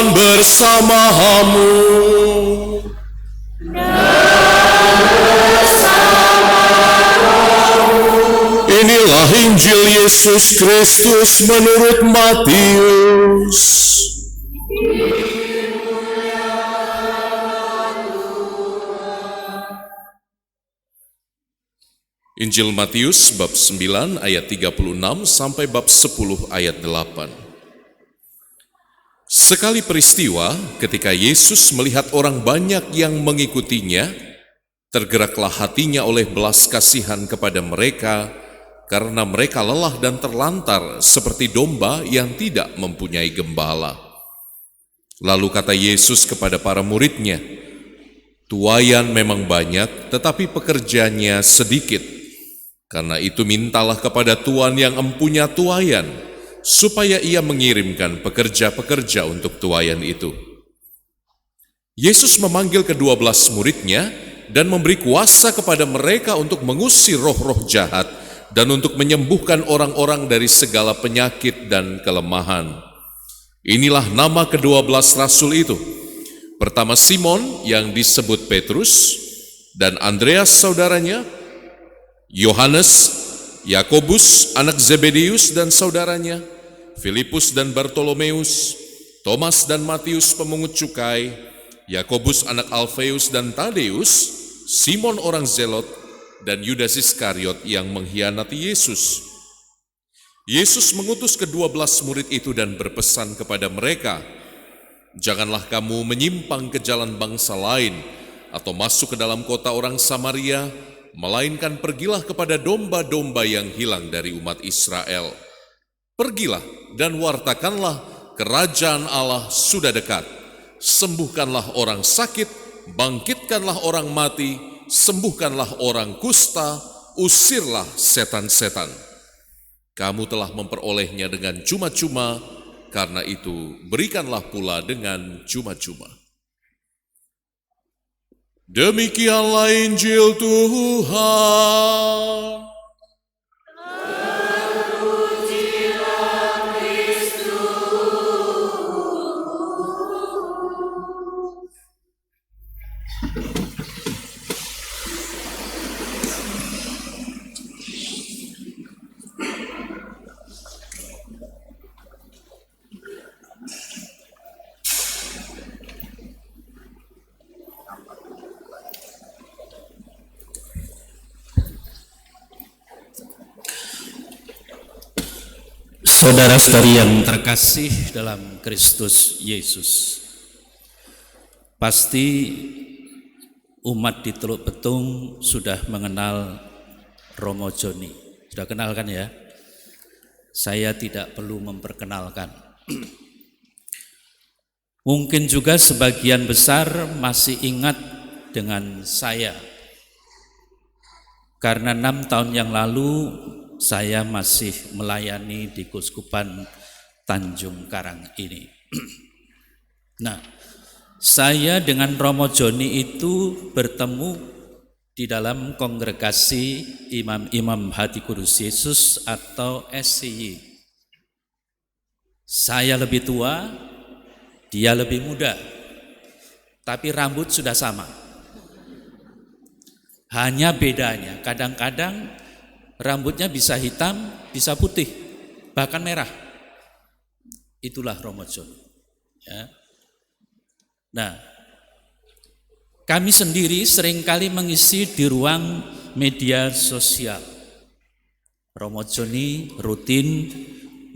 Tuhan bersamamu. Inilah Injil Yesus Kristus menurut Matius. Injil Matius bab 9 ayat 36 sampai bab 10 ayat 8. Sekali peristiwa ketika Yesus melihat orang banyak yang mengikutinya, tergeraklah hatinya oleh belas kasihan kepada mereka, karena mereka lelah dan terlantar seperti domba yang tidak mempunyai gembala. Lalu kata Yesus kepada para murid-Nya, "Tuaian memang banyak, tetapi pekerjanya sedikit. Karena itu mintalah kepada Tuan yang empunya tuaian, supaya ia mengirimkan pekerja-pekerja untuk tuaian itu." Yesus memanggil ke-12 murid-Nya dan memberi kuasa kepada mereka untuk mengusir roh-roh jahat dan untuk menyembuhkan orang-orang dari segala penyakit dan kelemahan. Inilah nama ke-12 rasul itu. Pertama Simon yang disebut Petrus, dan Andreas saudaranya, Yohanes, Yakobus anak Zebedeus dan saudaranya, Filipus dan Bartolomeus, Thomas dan Matius pemungut cukai, Yakobus anak Alfeus dan Tadeus, Simon orang Zelot, dan Yudas Iskariot yang mengkhianati Yesus. Yesus mengutus ke-12 murid itu dan berpesan kepada mereka, "Janganlah kamu menyimpang ke jalan bangsa lain atau masuk ke dalam kota orang Samaria, melainkan pergilah kepada domba-domba yang hilang dari umat Israel. Pergilah dan wartakanlah, kerajaan Allah sudah dekat. Sembuhkanlah orang sakit, bangkitkanlah orang mati, sembuhkanlah orang kusta, usirlah setan-setan. Kamu telah memperolehnya dengan cuma-cuma, karena itu berikanlah pula dengan cuma-cuma." Demikianlah Injil Tuhan. Saudara-saudari yang terkasih dalam Kristus Yesus, pasti umat di Teluk Betung sudah mengenal Romo Joni. Sudah kenal kan ya? Saya tidak perlu memperkenalkan. Mungkin juga sebagian besar masih ingat dengan saya, karena 6 tahun yang lalu saya masih melayani di Keuskupan Tanjung Karang ini. Nah, saya dengan Romo Joni itu bertemu di dalam kongregasi Imam-Imam Hati Kudus Yesus atau SCY. Saya lebih tua, dia lebih muda, tapi rambut sudah sama. Hanya bedanya, kadang-kadang rambutnya bisa hitam, bisa putih, bahkan merah. Itulah Romo Joni. Ya. Nah, kami sendiri seringkali mengisi di ruang media sosial. Romo Joni rutin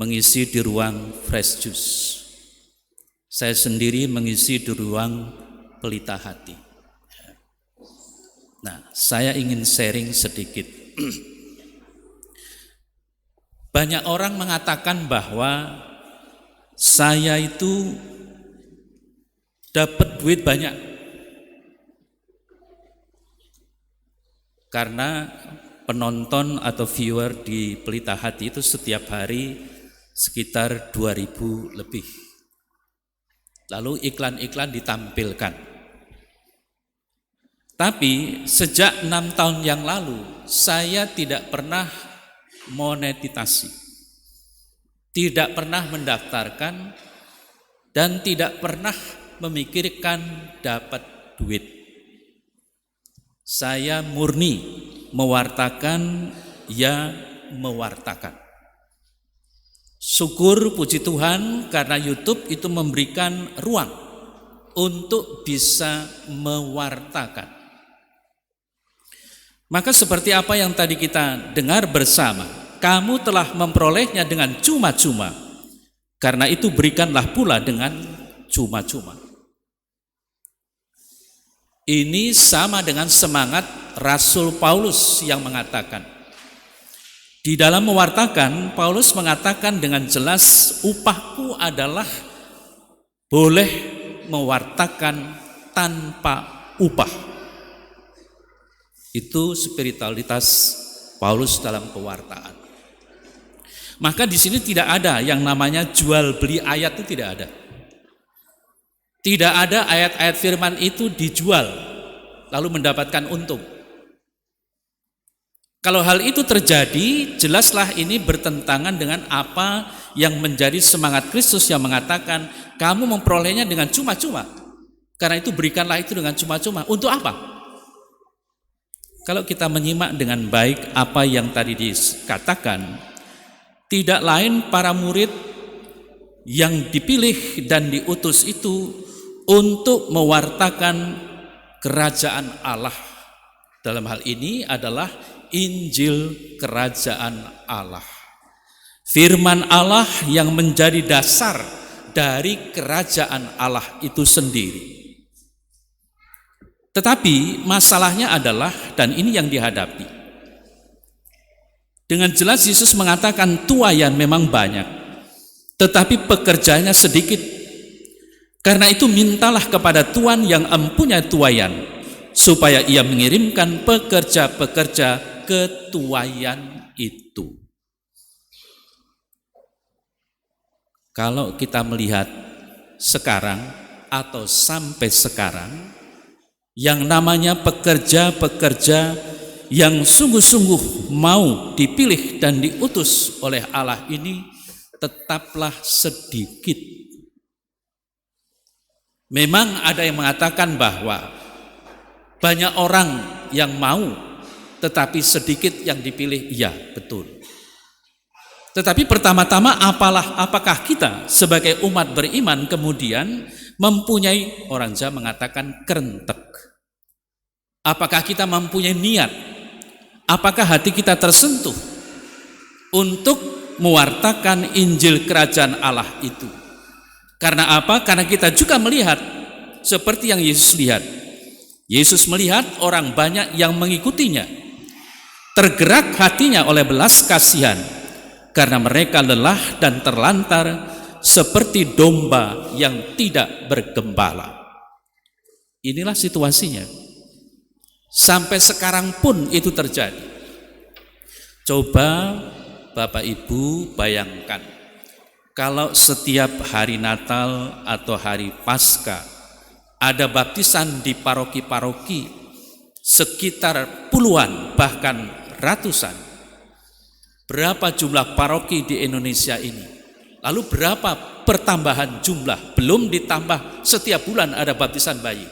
mengisi di ruang Fresh Juice. Saya sendiri mengisi di ruang Pelita Hati. Nah, saya ingin sharing sedikit. Banyak orang mengatakan bahwa saya itu dapat duit banyak karena penonton atau viewer di Pelita Hati itu setiap hari sekitar 2.000 lebih. Lalu iklan-iklan ditampilkan. Tapi sejak 6 tahun yang lalu saya tidak pernah monetisasi, tidak pernah mendaftarkan dan tidak pernah memikirkan dapat duit. Saya murni mewartakan, ya mewartakan. Syukur puji Tuhan karena YouTube itu memberikan ruang untuk bisa mewartakan. Maka seperti apa yang tadi kita dengar bersama, kamu telah memperolehnya dengan cuma-cuma. Karena itu berikanlah pula dengan cuma-cuma. Ini sama dengan semangat Rasul Paulus yang mengatakan, di dalam mewartakan, Paulus mengatakan dengan jelas, upahku adalah boleh mewartakan tanpa upah. Itu spiritualitas Paulus dalam pewartaan. Maka di sini tidak ada yang namanya jual beli ayat, itu tidak ada. Tidak ada ayat-ayat firman itu dijual lalu mendapatkan untung. Kalau hal itu terjadi, jelaslah ini bertentangan dengan apa yang menjadi semangat Kristus yang mengatakan, kamu memperolehnya dengan cuma-cuma. Karena itu berikanlah itu dengan cuma-cuma. Untuk apa? Kalau kita menyimak dengan baik apa yang tadi dikatakan, tidak lain para murid yang dipilih dan diutus itu untuk mewartakan kerajaan Allah. Dalam hal ini adalah Injil kerajaan Allah. Firman Allah yang menjadi dasar dari kerajaan Allah itu sendiri. Tetapi masalahnya adalah, dan ini yang dihadapi, dengan jelas Yesus mengatakan tuaian memang banyak, tetapi pekerjanya sedikit. Karena itu mintalah kepada Tuhan yang empunya tuaian, supaya ia mengirimkan pekerja-pekerja ketuaian itu. Kalau kita melihat sekarang atau sampai sekarang, yang namanya pekerja-pekerja yang sungguh-sungguh mau dipilih dan diutus oleh Allah ini tetaplah sedikit. Memang ada yang mengatakan bahwa banyak orang yang mau tetapi sedikit yang dipilih, iya betul. Tetapi pertama-tama apakah kita sebagai umat beriman kemudian mempunyai, orang Jawa mengatakan kerentek. Apakah kita mempunyai niat? Apakah hati kita tersentuh untuk mewartakan Injil kerajaan Allah itu? Karena apa? Karena kita juga melihat seperti yang Yesus lihat. Yesus melihat orang banyak yang mengikutinya. Tergerak hatinya oleh belas kasihan karena mereka lelah dan terlantar seperti domba yang tidak bergembala. Inilah situasinya. Sampai sekarang pun itu terjadi. Coba Bapak Ibu bayangkan, kalau setiap hari Natal atau hari Paskah ada baptisan di paroki-paroki sekitar puluhan bahkan ratusan. Berapa jumlah paroki di Indonesia ini? Lalu berapa pertambahan jumlah? Belum ditambah setiap bulan ada baptisan bayi.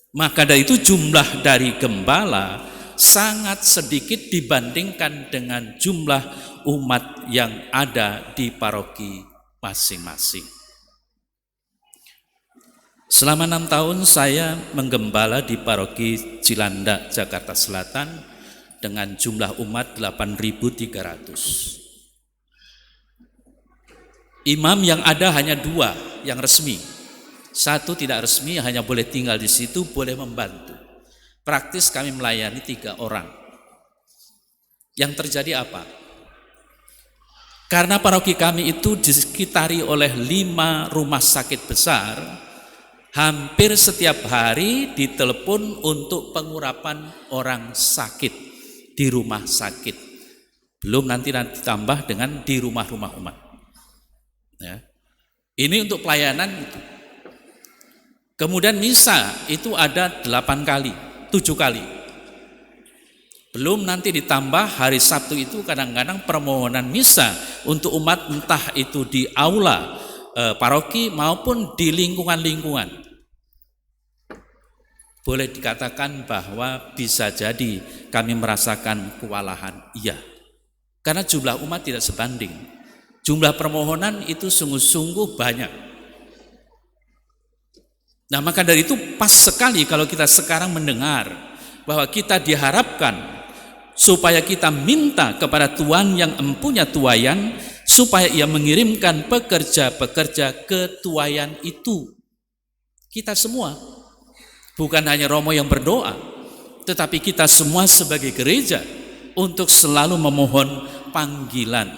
Maka dari itu jumlah dari gembala sangat sedikit dibandingkan dengan jumlah umat yang ada di paroki masing-masing. Selama 6 tahun saya menggembala di paroki Cilandak, Jakarta Selatan dengan jumlah umat 8.300. Imam yang ada hanya 2 yang resmi. 1 tidak resmi, hanya boleh tinggal di situ, boleh membantu. Praktis kami melayani 3 orang. Yang terjadi apa? Karena paroki kami itu disekitari oleh 5 rumah sakit besar, hampir setiap hari ditelepon untuk pengurapan orang sakit di rumah sakit. Belum nanti ditambah dengan di rumah-rumah umat. Ya. Ini untuk pelayanan itu. Kemudian misa itu ada 8 kali, 7 kali. Belum nanti ditambah hari Sabtu itu kadang-kadang permohonan misa untuk umat, entah itu di aula paroki maupun di lingkungan-lingkungan. Boleh dikatakan bahwa bisa jadi kami merasakan kewalahan, iya. Karena jumlah umat tidak sebanding. Jumlah permohonan itu sungguh-sungguh banyak. Nah, maka dari itu pas sekali kalau kita sekarang mendengar bahwa kita diharapkan supaya kita minta kepada Tuhan yang empunya tuayan supaya Ia mengirimkan pekerja-pekerja ke tuayan itu. Kita semua, bukan hanya Romo yang berdoa, tetapi kita semua sebagai gereja untuk selalu memohon panggilan,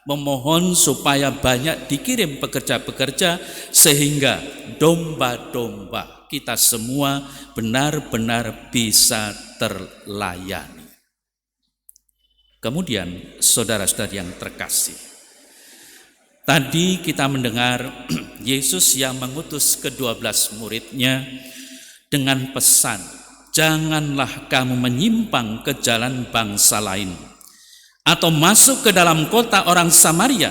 memohon supaya banyak dikirim pekerja-pekerja sehingga domba-domba kita semua benar-benar bisa terlayani. Kemudian saudara-saudara yang terkasih, tadi kita mendengar Yesus yang mengutus ke-12 muridnya dengan pesan, janganlah kamu menyimpang ke jalan bangsa lain atau masuk ke dalam kota orang Samaria,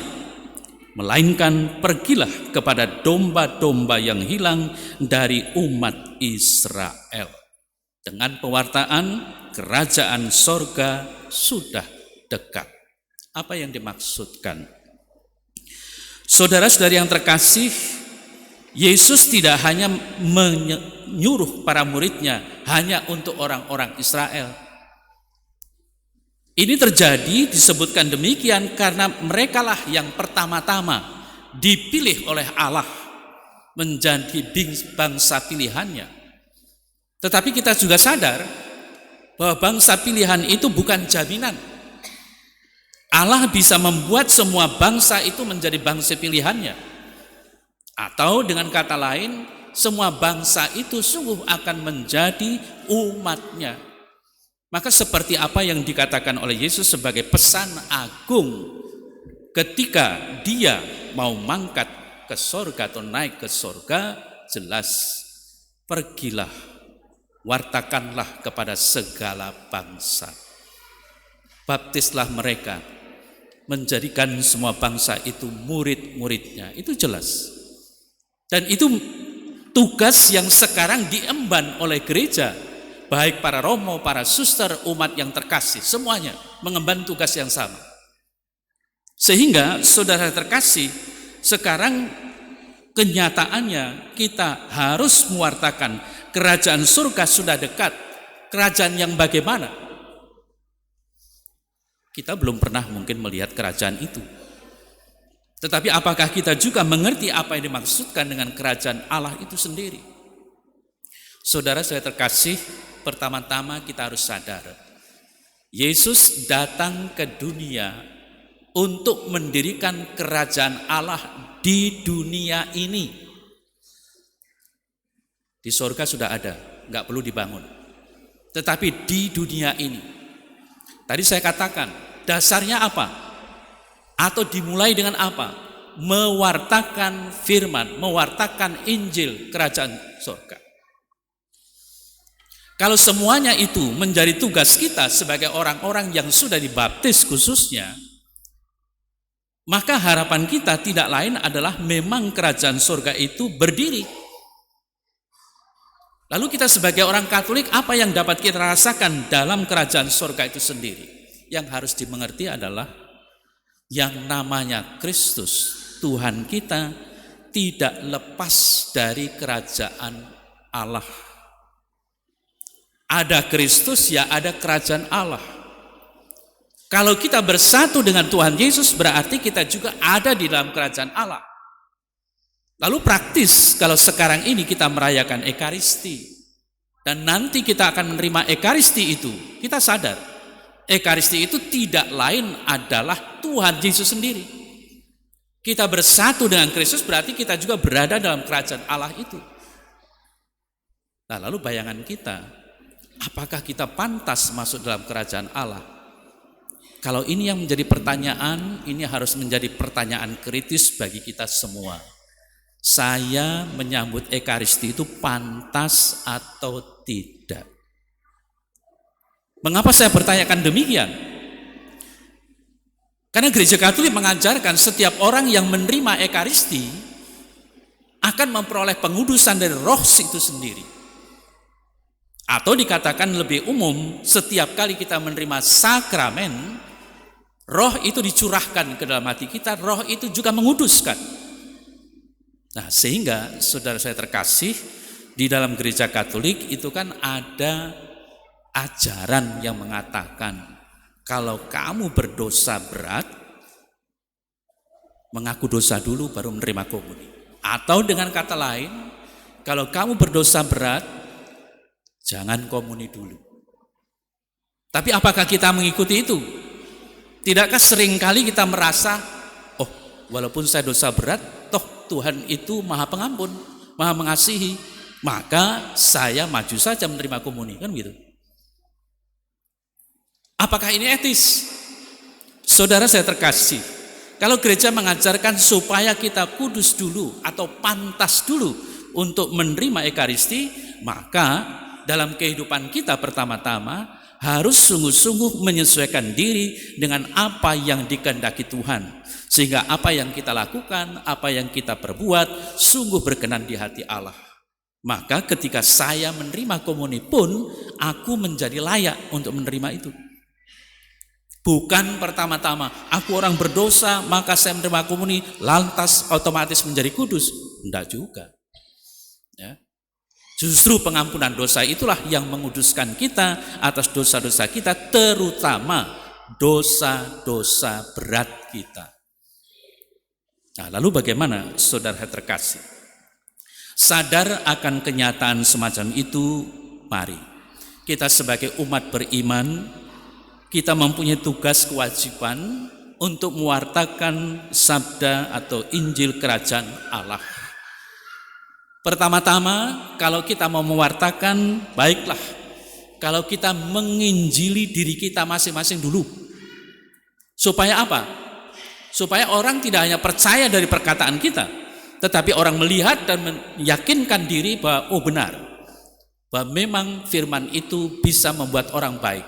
melainkan pergilah kepada domba-domba yang hilang dari umat Israel. Dengan pewartaan kerajaan sorga sudah dekat. Apa yang dimaksudkan? Saudara-saudari yang terkasih, Yesus tidak hanya menyuruh para muridnya hanya untuk orang-orang Israel. Ini terjadi disebutkan demikian karena merekalah yang pertama-tama dipilih oleh Allah menjadi bangsa pilihannya. Tetapi kita juga sadar bahwa bangsa pilihan itu bukan jaminan. Allah bisa membuat semua bangsa itu menjadi bangsa pilihannya. Atau dengan kata lain, semua bangsa itu sungguh akan menjadi umatnya. Maka seperti apa yang dikatakan oleh Yesus sebagai pesan agung ketika Dia mau mangkat ke sorga atau naik ke sorga, jelas, pergilah, wartakanlah kepada segala bangsa. Baptislah mereka, menjadikan semua bangsa itu murid-muridnya. Itu jelas. Dan itu tugas yang sekarang diemban oleh gereja, baik para romo, para suster, umat yang terkasih, semuanya mengemban tugas yang sama. Sehingga saudara terkasih, sekarang kenyataannya kita harus mewartakan kerajaan surga sudah dekat. Kerajaan yang bagaimana? Kita belum pernah mungkin melihat kerajaan itu. Tetapi apakah kita juga mengerti apa yang dimaksudkan dengan kerajaan Allah itu sendiri? Saudara saya terkasih, pertama-tama kita harus sadar, Yesus datang ke dunia untuk mendirikan kerajaan Allah di dunia ini. Di surga sudah ada, nggak perlu dibangun. Tetapi di dunia ini, tadi saya katakan, dasarnya apa? Atau dimulai dengan apa? Mewartakan firman, mewartakan Injil kerajaan surga. Kalau semuanya itu menjadi tugas kita sebagai orang-orang yang sudah dibaptis khususnya, maka harapan kita tidak lain adalah memang kerajaan surga itu berdiri. Lalu kita sebagai orang Katolik, apa yang dapat kita rasakan dalam kerajaan surga itu sendiri? Yang harus dimengerti adalah yang namanya Kristus, Tuhan kita, tidak lepas dari kerajaan Allah. Ada Kristus, ya ada kerajaan Allah. Kalau kita bersatu dengan Tuhan Yesus, berarti kita juga ada di dalam kerajaan Allah. Lalu praktis, kalau sekarang ini kita merayakan Ekaristi, dan nanti kita akan menerima Ekaristi itu, kita sadar, Ekaristi itu tidak lain adalah Tuhan Yesus sendiri. Kita bersatu dengan Kristus berarti kita juga berada dalam kerajaan Allah itu. Nah, lalu bayangan kita, apakah kita pantas masuk dalam kerajaan Allah? Kalau ini yang menjadi pertanyaan, ini harus menjadi pertanyaan kritis bagi kita semua. Saya menyambut Ekaristi itu pantas atau tidak? Mengapa saya bertanyakan demikian? Karena gereja Katolik mengajarkan setiap orang yang menerima Ekaristi akan memperoleh pengudusan dari roh itu sendiri. Atau dikatakan lebih umum, setiap kali kita menerima sakramen, roh itu dicurahkan ke dalam hati kita, roh itu juga menguduskan. Nah, sehingga saudara saya terkasih, di dalam gereja Katolik itu kan ada ajaran yang mengatakan kalau kamu berdosa berat, mengaku dosa dulu baru menerima komuni. Atau dengan kata lain, kalau kamu berdosa berat, jangan komuni dulu. Tapi apakah kita mengikuti itu? Tidakkah seringkali kita merasa, oh walaupun saya dosa berat, toh Tuhan itu maha pengampun, maha mengasihi, maka saya maju saja menerima komuni, kan gitu. Apakah ini etis? Saudara saya terkasih, kalau gereja mengajarkan supaya kita kudus dulu atau pantas dulu untuk menerima Ekaristi, maka dalam kehidupan kita pertama-tama harus sungguh-sungguh menyesuaikan diri dengan apa yang dikehendaki Tuhan. Sehingga apa yang kita lakukan, apa yang kita perbuat, sungguh berkenan di hati Allah. Maka ketika saya menerima komuni pun, aku menjadi layak untuk menerima itu. Bukan pertama-tama, aku orang berdosa, maka saya menerima komuni, lantas otomatis menjadi kudus. Tidak juga. Ya. Justru pengampunan dosa itulah yang menguduskan kita atas dosa-dosa kita, terutama dosa-dosa berat kita. Nah, lalu bagaimana saudara terkasih? Sadar akan kenyataan semacam itu, mari kita sebagai umat beriman, kita mempunyai tugas kewajiban untuk mewartakan sabda atau Injil Kerajaan Allah. Pertama-tama, kalau kita mau mewartakan, baiklah kalau kita menginjili diri kita masing-masing dulu. Supaya apa? Supaya orang tidak hanya percaya dari perkataan kita, tetapi orang melihat dan meyakinkan diri bahwa oh benar, bahwa memang firman itu bisa membuat orang baik.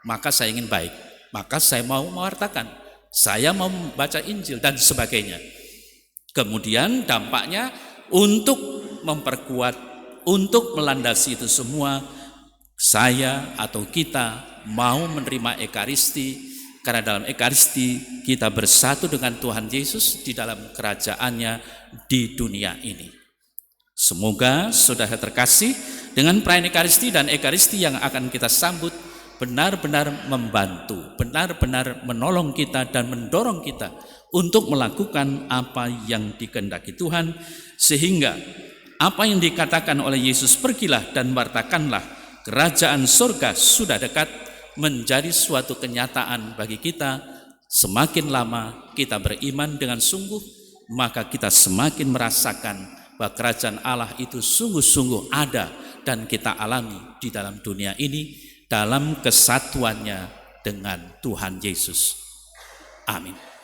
Maka saya ingin baik, maka saya mau mewartakan, saya mau membaca Injil dan sebagainya. Kemudian dampaknya untuk memperkuat, untuk melandasi itu semua, saya atau kita mau menerima Ekaristi, karena dalam Ekaristi kita bersatu dengan Tuhan Yesus di dalam kerajaannya di dunia ini. Semoga saudara terkasih, dengan perayaan Ekaristi dan Ekaristi yang akan kita sambut benar-benar membantu, benar-benar menolong kita dan mendorong kita untuk melakukan apa yang dikehendaki Tuhan, sehingga apa yang dikatakan oleh Yesus, pergilah dan wartakanlah, kerajaan surga sudah dekat, menjadi suatu kenyataan bagi kita. Semakin lama kita beriman dengan sungguh, maka kita semakin merasakan bahwa kerajaan Allah itu sungguh-sungguh ada dan kita alami di dalam dunia ini, dalam kesatuannya dengan Tuhan Yesus. Amin.